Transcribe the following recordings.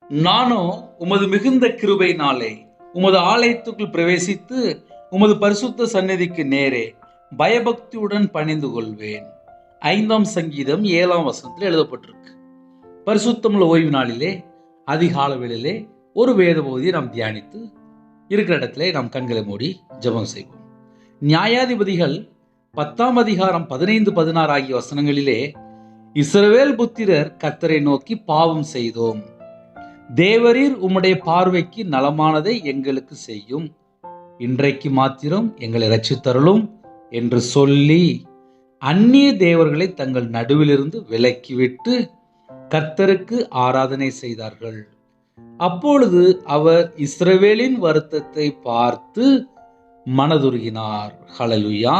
நானோ உமது மிகுந்த கிருபையினாலே உமது ஆலயத்துக்குள் பிரவேசித்து உமது பரிசுத்த சந்நிதிக்கு நேரே பயபக்தியுடன் பணிந்து கொள்வேன். 5ஆம் சங்கீதம் 7ஆம் வசனத்தில் எழுதப்பட்டிருக்கு. பரிசுத்தமுள்ள ஓய்வு நாளிலே அதிகாலவேளையிலே ஒரு வேத பகுதியை நாம் தியானித்து இருக்கிற இடத்திலே நாம் கண்களை மூடி ஜெபம் செய்வோம். நியாயாதிபதிகள் 10ஆம் அதிகாரம் 15-16 ஆகிய வசனங்களிலே, இஸ்ரவேல் புத்திரர் கர்த்தரை நோக்கி பாவம் செய்தோம், தேவரீர் உம்முடைய பார்வைக்கு நலமானதை எங்களுக்கு செய்யும், இன்றைக்கு மாத்திரம் எங்களை இரட்சித்தருளும் என்று சொல்லி அந்நிய தேவர்களை தங்கள் நடுவிலிருந்து விலக்கிவிட்டு கர்த்தருக்கு ஆராதனை செய்தார்கள். அப்பொழுது அவர் இஸ்ரவேலின் வருத்தத்தை பார்த்து மனதுருகினார். ஹல்லேலூயா.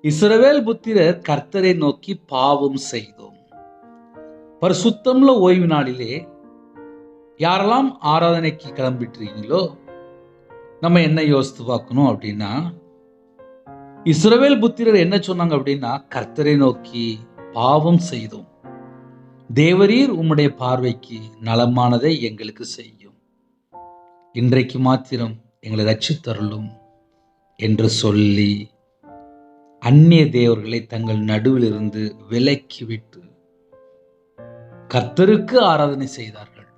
இஸ்ரவேல் புத்திரர் கர்த்தரை நோக்கி பாவம் செய்தோம். பரிசுத்தமுள்ள ஓய்வு நாளிலே யாரெல்லாம் ஆராதனைக்கு கிளம்பிட்டுருக்கீங்களோ, நம்ம என்ன யோசித்து பார்க்கணும் அப்படின்னா, இஸ்ரவேல் புத்திரர் என்ன சொன்னாங்க அப்படின்னா, கர்த்தரை நோக்கி பாவம் செய்தோம், தேவரீர் உம்முடைய பார்வைக்கு நலமானதை எங்களுக்கு செய்யும், இன்றைக்கு மாத்திரம் எங்களை இரட்சித்தருளும் என்று சொல்லி அந்நிய தேவர்களை தங்கள் நடுவிலிருந்து விலக்கிவிட்டு கர்த்தருக்கு ஆராதனை செய்தார்கள்.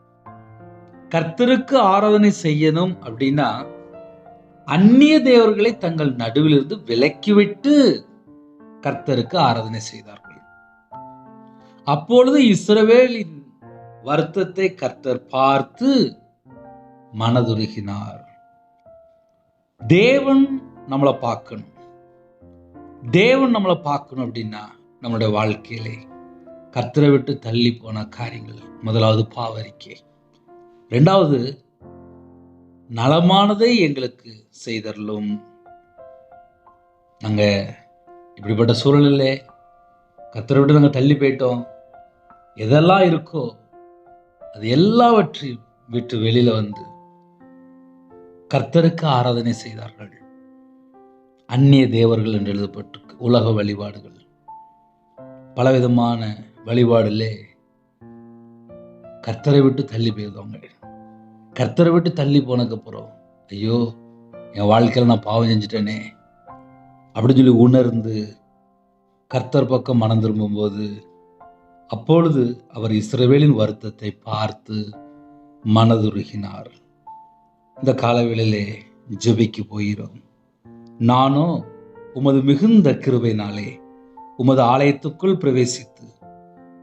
கர்த்தருக்கு ஆராதனை செய்யணும் அப்படின்னா அந்நிய தேவர்களை தங்கள் நடுவிலிருந்து விலக்கிவிட்டு கர்த்தருக்கு ஆராதனை செய்தார்கள். அப்பொழுது இஸ்ரவேலின் வருத்தத்தை கர்த்தர் பார்த்து மனதுருகினார். தேவன் நம்மளை பார்க்கணும். தேவன் நம்மளை பார்க்கணும் அப்படின்னா நம்மளுடைய வாழ்க்கையிலே கர்த்தரை விட்டு தள்ளி போன காரியங்கள், முதலாவது பாவரிக்கை, 2வது நலமானதை எங்களுக்கு செய்தருளும். நாங்க இப்படிப்பட்ட சூழலிலே கர்த்தரை விட்டு நாங்கள் தள்ளி போயிட்டோம், எதெல்லாம் இருக்கோ அது எல்லாவற்றையும் விட்டு வெளியில வந்து கர்த்தருக்கு ஆராதனை செய்தார்கள். அந்நிய தேவர்கள் என்று எழுதப்பட்டிருக்கு. உலக வழிபாடுகள், பலவிதமான வழிபாடுலே கர்த்தரை விட்டு தள்ளி போயிருந்தவங்க. கர்த்தரை விட்டு தள்ளி போனதுக்கப்புறம், ஐயோ என் வாழ்க்கையில் நான் பாவம் செஞ்சுட்டேனே அப்படின்னு சொல்லி உணர்ந்து கர்த்தர் பக்கம் மனம் திரும்பும்போது, அப்பொழுது அவர் இஸ்ரவேலின் வருத்தத்தை பார்த்து மனதுருகினார். இந்த காலவேளையிலே ஜெபிக்கு போகிறோம். நானோ உமது மிகுந்த கிருபையினாலே உமது ஆலயத்துக்குள் பிரவேசித்து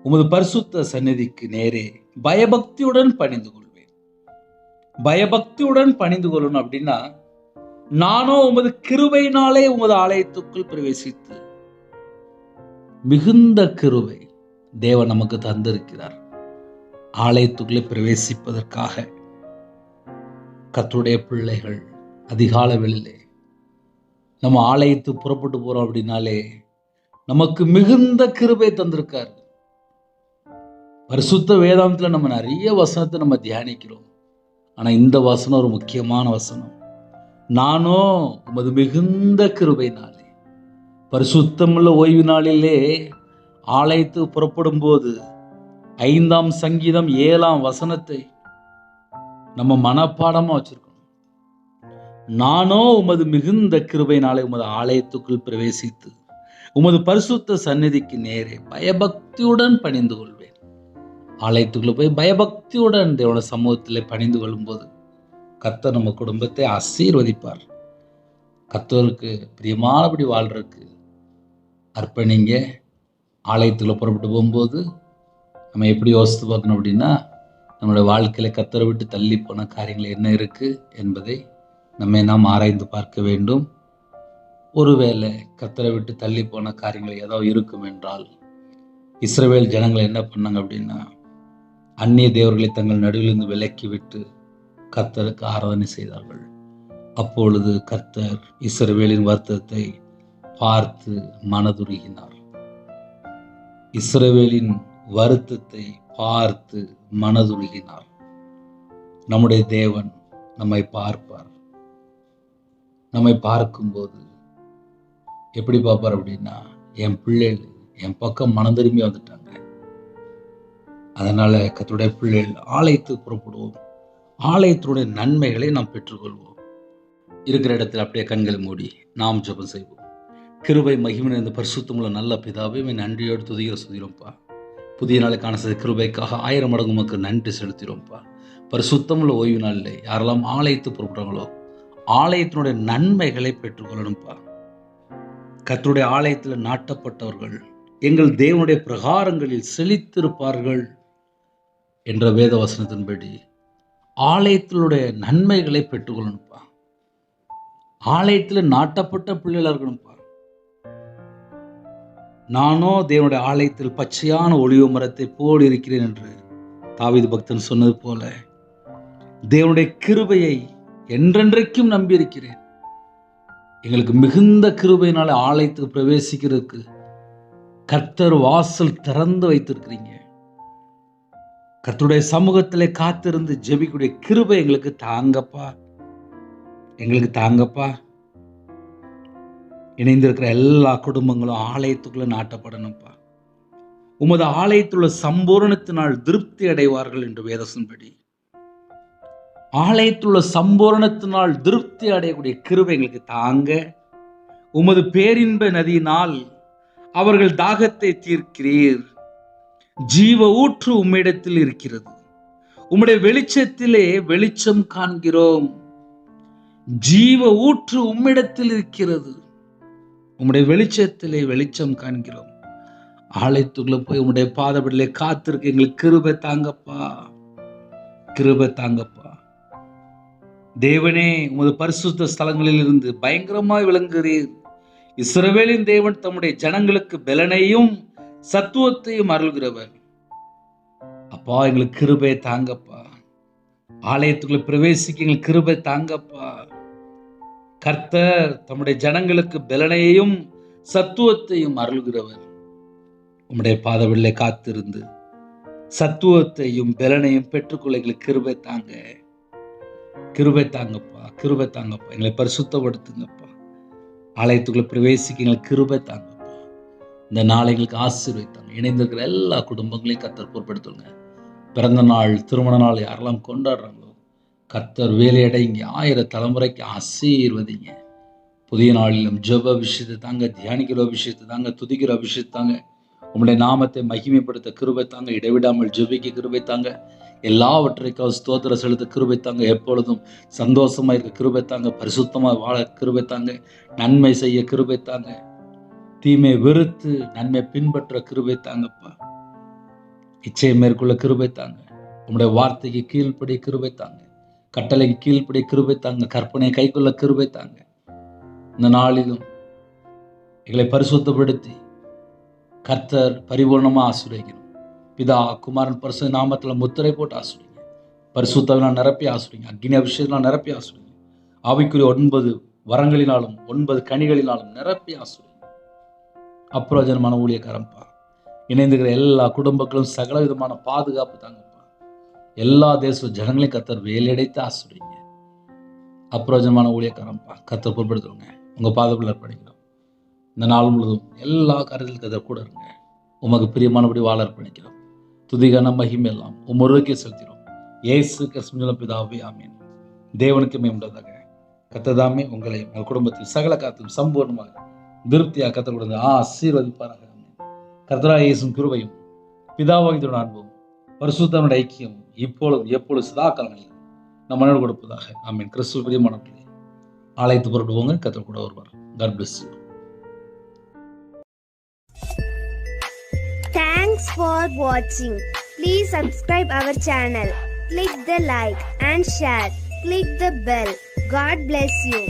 உமது பரிசுத்த சந்நிதிக்கு நேரே பயபக்தியுடன் பணிந்து கொள்வேன். பயபக்தியுடன் பணிந்து கொள்ளணும் அப்படின்னா, நானோ உமது கிருபையினாலே உமது ஆலயத்துக்குள் பிரவேசித்து, மிகுந்த கிருபை தேவன் நமக்கு தந்திருக்கிறார். ஆலயத்துக்குள்ளே பிரவேசிப்பதற்காக கர்த்தருடைய பிள்ளைகள் அதிகால வேளையிலே நம்ம ஆலயத்து புறப்பட்டு போறோம் அப்படின்னாலே நமக்கு மிகுந்த கிருபை தந்திருக்காரு. பரிசுத்த வேதாந்தத்துல நம்ம நிறைய வசனத்தை நம்ம தியானிக்கிறோம். ஆனா இந்த வசனம் ஒரு முக்கியமான வசனம். நானோ உமது மிகுந்த கிருபையினாலே, பரிசுத்தமுள்ள ஓய்வு நாளிலே ஆலயத்து புறப்படும் போது 5ஆம் சங்கீதம் 7ஆம் வசனத்தை நம்ம மனப்பாடமா வச்சிருக்கணும். நானோ உமது மிகுந்த கிருபையினாலே உமது ஆலயத்துக்குள் பிரவேசித்து உமது பரிசுத்த சந்நிதிக்கு நேரே பயபக்தியுடன் பணிந்து கொள்வேன். ஆலயத்துக்குள்ள போய் பயபக்தியுடன் தேவன சமூகத்தில் பணிந்து கொள்ளும்போது கர்த்தர் நம்ம குடும்பத்தை ஆசீர்வதிப்பார். கர்த்தருக்கு பிரியமானபடி வாழ்றதுக்கு அர்ப்பணிங்க. ஆலயத்தில் புறப்பட்டு போகும்போது நம்ம எப்படி யோசித்து பார்க்கணும் அப்படின்னா, நம்மளுடைய வாழ்க்கையில் கர்த்தரை விட்டு தள்ளி போன காரியங்கள் என்ன இருக்கு என்பதை நாம் ஆராய்ந்து பார்க்க வேண்டும். ஒருவேளை கர்த்தரை விட்டு தள்ளி போன காரியங்கள் ஏதாவது இருக்கும் என்றால், இஸ்ரவேல் ஜனங்கள் என்ன பண்ணாங்க அப்படின்னா, அந்நிய தேவர்களை தங்கள் நடுவிலிருந்து விலக்கி விட்டு கர்த்தருக்கு ஆராதனை செய்தார்கள். அப்பொழுது கர்த்தர் இஸ்ரவேலின் வருத்தத்தை பார்த்து மனதுருகினார். இஸ்ரவேலின் வருத்தத்தை பார்த்து மனதுருகினார். நம்முடைய தேவன் நம்மை பார்ப்பார். நம்மை பார்க்கும்போது எப்படி பார்ப்பார் அப்படின்னா, என் பிள்ளைகள் என் பக்கம் மனம் திரும்பி வந்துட்டாங்க, அதனால கர்த்தருடைய பிள்ளைகள் ஆலயத்துக்கு புறப்படுவோம். ஆலயத்தினுடைய நன்மைகளை நாம் பெற்றுக்கொள்வோம். இருக்கிற இடத்துல அப்படியே கண்களை மூடி நாம் ஜெபம் செய்வோம். கிருபை மகிமை இந்த பரிசுத்தமுள்ள நல்ல பிதாவே, நன்றியோடு துதிக்கிறோம்ப்பா. புதிய நாளுக்கான கிருபைக்காக 1000 மடங்கு உமக்கு நன்றி செலுத்திடும்ப்பா. பரிசுத்தமுள்ள ஓய்வு நாளில் யாரெல்லாம் ஆலயத்துக்கு புறப்படுறாங்களோ ஆலயத்தினுடைய நன்மைகளை பெற்றுக்கொள்ளணும்ப்பா. கர்த்தருடைய ஆலயத்தில் நாட்டப்பட்டவர்கள் எங்கள் தேவனுடைய பிரகாரங்களில் செழித்திருப்பார்கள் என்ற வேத வசனத்தின்படி ஆலயத்தினுடைய நன்மைகளை பெற்றுக்கொள்ளணும்ப்பா. ஆலயத்தில் நாட்டப்பட்ட பிள்ளைகள் இருக்கணும்ப்பா. நானோ தேவனுடைய ஆலயத்தில் பச்சையான ஒலிவ மரத்தை போல் இருக்கிறேன் என்று தாவீது பக்தன் சொன்னது போல தேவனுடைய கிருபையை என்றென்றைக்கும் நம்பியிருக்கிறேன். எங்களுக்கு மிகுந்த கிருபையினால ஆலயத்துக்கு பிரவேசிக்கிறதுக்கு கர்த்தர் வாசல் திறந்து வைத்திருக்கிறீங்க. கர்த்தருடைய சமூகத்திலே காத்திருந்து ஜெபிக்கூடிய கிருபை எங்களுக்கு தாங்கப்பா, எங்களுக்கு தாங்கப்பா. இணைந்திருக்கிற எல்லா குடும்பங்களும் ஆலயத்துக்குள்ள நாட்டப்படணும்ப்பா. உமது ஆலயத்துள்ள சம்பூரணத்தினால் திருப்தி அடைவார்கள் என்று வேதத்தின்படி ஆலயத்துள்ள சம்பூரணத்தினால் திருப்தி அடையக்கூடிய கிருபை எங்களுக்கு தாங்க. உமது பேரின்ப நதியினால் அவர்கள் தாகத்தை தீர்க்கிறீர். ஜீவ ஊற்று உம்மிடத்தில் இருக்கிறது. உம்முடைய வெளிச்சத்திலே வெளிச்சம் காண்கிறோம். ஜீவ ஊற்று உம்மிடத்தில் இருக்கிறது. உம்முடைய வெளிச்சத்திலே வெளிச்சம் காண்கிறோம். ஆலயத்துக்குள்ள போய் உம்முடைய பாதபடியிலே காத்திருக்க எங்களுக்கு கிருபை தாங்கப்பா, கிருபை தாங்கப்பா. தேவனே, உமது பரிசுத்த ஸ்தலங்களில் இருந்து பயங்கரமாய் விளங்குகிறீர். இஸ்ரவேலின் தேவன் தம்முடைய ஜனங்களுக்கு பலனையும் சத்துவத்தையும் அருள்கிறவர். அப்பா, எங்களுக்கு கிருபை தாங்கப்பா. ஆலயத்துக்குள்ள பிரவேசிக்க எங்களுக்கு கிருபை தாங்கப்பா. கர்த்தர் தம்முடைய ஜனங்களுக்கு பலனையும் சத்துவத்தையும் அருள்கிறவர். உம்முடைய பாதவில்லை காத்திருந்து சத்துவத்தையும் பலனையும் பெற்றுக்கொள்ள எங்களுக்கு கிருபை தாங்க, கிருபை தாங்கப்பா, கிருபை தாங்கப்பா. எங்களை பரிசுத்தப்படுத்துங்கப்பா. ஆலயத்துக்குள்ள பிரவேசிக்க எங்களுக்கு கிருபை தாங்கப்பா. இந்த நாளை எங்களுக்கு ஆசீர்வதித்தாங்க. இணைந்திருக்கிற எல்லா குடும்பங்களையும் கர்த்தர் பொறுப்படுத்துங்க. பிறந்த நாள், திருமண நாள் யாரெல்லாம் கொண்டாடுறாங்களோ கர்த்தர் வேலையடைங்க. 1000 தலைமுறைக்கு ஆசீர்வதிங்க. புதிய நாளிலும் ஜெப விஷயத்தை தாங்க, தியானிக்கிற விஷயத்தை தாங்க, துதிக்கிற விஷயத்தை தாங்க. உம்முடைய நாமத்தை மகிமைப்படுத்த கிருபை தாங்க. இடைவிடாமல் ஜெபிக்க கிருபை தாங்க. எல்லாவற்றைக்கும் ஸ்தோத்திர செலுத்த கிருபை தாங்க. எப்பொழுதும் சந்தோஷமா இருக்க கிருபை தாங்க. பரிசுத்தமாக வாழ கிருபை தாங்க. நன்மை செய்ய கிருபை தாங்க. தீமை வெறுத்து நன்மை பின்பற்ற கிருபை தாங்கப்பா. இச்சையை மேற்கொள்ள கிருபை தாங்க. உம்முடைய வார்த்தைக்கு கீழ்ப்படி கிருபை தாங்க. கட்டளைக்கு கீழ்ப்படி கிருபை தாங்க. கற்பனையை கைக்கொள்ள கிருபை தாங்க. இந்த நாளிலும் எங்களை பரிசுத்தப்படுத்தி கர்த்தர் பரிபூர்ணமா ஆசீர்வதிக்கணும். பிதா, குமாரன், பரிசுத்த நாமத்தில் முத்திரை போட்டு ஆசீர்வதிங்க. பரிசுத்தவினால் நிரப்பி ஆசீர்வதிங்க. அக்னி அபிஷேகத்தினால் நிரப்பி ஆசீர்வதிங்க. ஆவிக்குரிய 9 வரங்களினாலும் 9 கனிகளினாலும் நிரப்பி ஆசீர்வதிங்க. அப்பிரயோஜனமான ஊழியக்காரம்பா. இணைந்துகிற எல்லா குடும்பங்களும் சகல விதமான பாதுகாப்பு தாங்கப்பா. எல்லா தேச ஜனங்களையும் கர்த்தர் வேலையடைத்து ஆசீர்வதிங்க. அப்பிரயோஜனமான ஊழியக்காரம்பா, கர்த்தர் பொறுப்படுத்துவங்க. உங்கள் பாதத்தில் அர்ப்பணிக்கிறோம். இந்த நாள் முழுவதும் எல்லா காரியத்திலும் கர்த்தர் கூட இருங்க. உமக்கு பிரியமானபடி வாழ அர்ப்பணிக்கிறோம். துதிகான மகிமை எல்லாம் உமருக்கே செலுத்தினோம். இயேசு கிறிஸ்துவின் பிதாவே, ஆமென். தேவனுக்கு மேம்பட்டதாக கர்த்தர் உங்களை உங்கள் குடும்பத்தில் சகல காத்தும் சம்பூர்ணமாக திருப்தியாக கர்த்தர் கொடுத்து ஆசீர்வதிப்பாராக. கர்த்தராகிய இயேசுவின் கிருபையும் பிதாவாகிய அன்பும் பரிசுத்தமுடைய ஐக்கியம் இப்பொழுதும் எப்பொழுது சதா காலங்களில் நம்ம மனோடு கொடுப்பதாக. ஆமென். கிறிஸ்துவின் பிரியமானவர்களே, ஆலயத்து புறப்படுவோங்க. கர்த்தர் கூட வருவார். God bless you. Thanks for watching. Please subscribe our channel. Click the like and share. Click the bell. God bless you.